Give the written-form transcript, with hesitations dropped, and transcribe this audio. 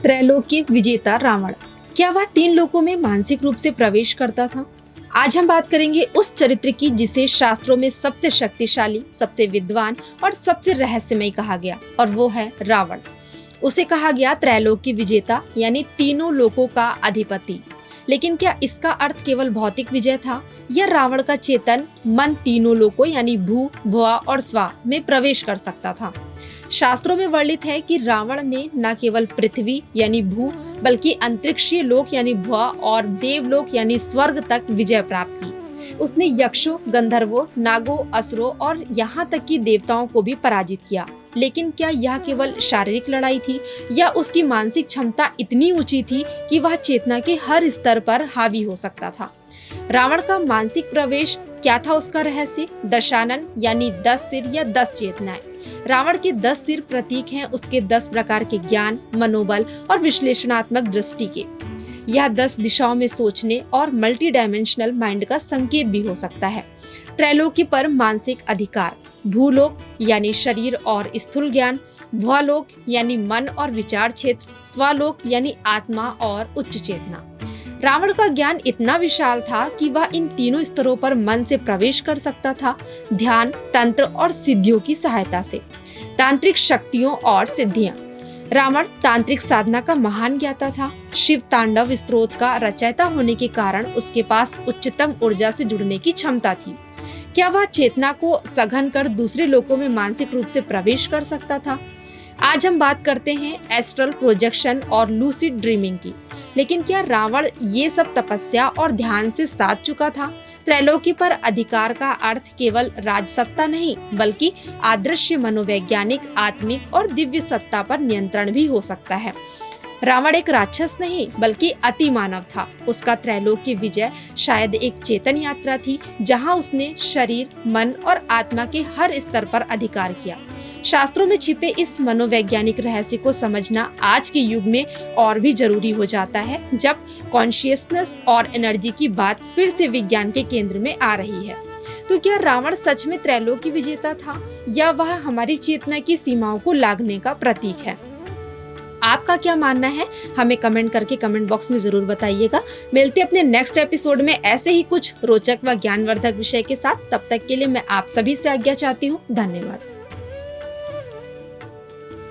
त्रैलोक्य विजेता रावण, क्या वह 3 लोकों में मानसिक रूप से प्रवेश करता था? आज हम बात करेंगे उस चरित्र की जिसे शास्त्रों में सबसे शक्तिशाली, सबसे विद्वान और सबसे रहस्यमय कहा गया, और वो है रावण। उसे कहा गया त्रैलोक्य विजेता, यानी तीनों लोकों का अधिपति। लेकिन क्या इसका अर्थ केवल भौतिक विजय था, या रावण का चेतन मन तीनों लोकों यानी भू, भुआ और स्वा में प्रवेश कर सकता था? शास्त्रों में वर्णित है कि रावण ने न केवल पृथ्वी यानी भू, बल्कि अंतरिक्षीय लोक यानी भुआ और देवलोक यानी स्वर्ग तक विजय प्राप्त की। उसने यक्षों, गंधर्वों, नागों, असुरों और यहाँ तक कि देवताओं को भी पराजित किया। लेकिन क्या यह केवल शारीरिक लड़ाई थी, या उसकी मानसिक क्षमता इतनी ऊंची थी कि वह चेतना के हर स्तर पर हावी हो सकता था? रावण का मानसिक प्रवेश क्या था उसका रहस्य? दशानन यानी 10 सिर या 10 चेतनाएं। रावण के 10 सिर प्रतीक हैं उसके 10 प्रकार के ज्ञान, मनोबल और विश्लेषणात्मक दृष्टि के। यह 10 दिशाओं में सोचने और मल्टी डायमेंशनल माइंड का संकेत भी हो सकता है। त्रैलोक्य पर मानसिक अधिकार, भूलोक यानी शरीर और स्थूल ज्ञान, भुआलोक यानी मन और विचार क्षेत्र, स्वालोक यानी आत्मा और उच्च चेतना। रावण का ज्ञान इतना विशाल था कि वह इन तीनों स्तरों पर मन से प्रवेश कर सकता था, ध्यान, तंत्र और सिद्धियों की सहायता से। तांत्रिक शक्तियों और सिद्धियां। रावण तांत्रिक साधना का महान ज्ञाता था। शिव तांडव स्त्रोत का रचयिता होने के कारण उसके पास उच्चतम ऊर्जा से जुड़ने की क्षमता थी। क्या वह चेतना को सघन कर दूसरे लोकों में मानसिक रूप से प्रवेश कर सकता था? आज हम बात करते हैं एस्ट्रल प्रोजेक्शन और लूसिड ड्रीमिंग की। लेकिन क्या रावण ये सब तपस्या और ध्यान से साध चुका था? त्रैलोक्य पर अधिकार का अर्थ केवल राजसत्ता नहीं, बल्कि आदृश्य मनोवैज्ञानिक, आत्मिक और दिव्य सत्ता पर नियंत्रण भी हो सकता है। रावण एक राक्षस नहीं, बल्कि अति मानव था। उसका त्रैलोक्य विजय शायद एक चेतन यात्रा थी, जहां उसने शरीर, मन और आत्मा के हर स्तर पर अधिकार किया। शास्त्रों में छिपे इस मनोवैज्ञानिक रहस्य को समझना आज के युग में और भी जरूरी हो जाता है, जब कॉन्शियसनेस और एनर्जी की बात फिर से विज्ञान के केंद्र में आ रही है। तो क्या रावण सच में त्रैलोक्य विजेता था, या वह हमारी चेतना की सीमाओं को लांघने का प्रतीक है? आपका क्या मानना है? हमें कमेंट करके कमेंट बॉक्स में जरूर बताइएगा। मिलते अपने नेक्स्ट एपिसोड में ऐसे ही कुछ रोचक व ज्ञानवर्धक विषय के साथ। तब तक के लिए मैं आप सभी से आज्ञा चाहती हूँ। धन्यवाद।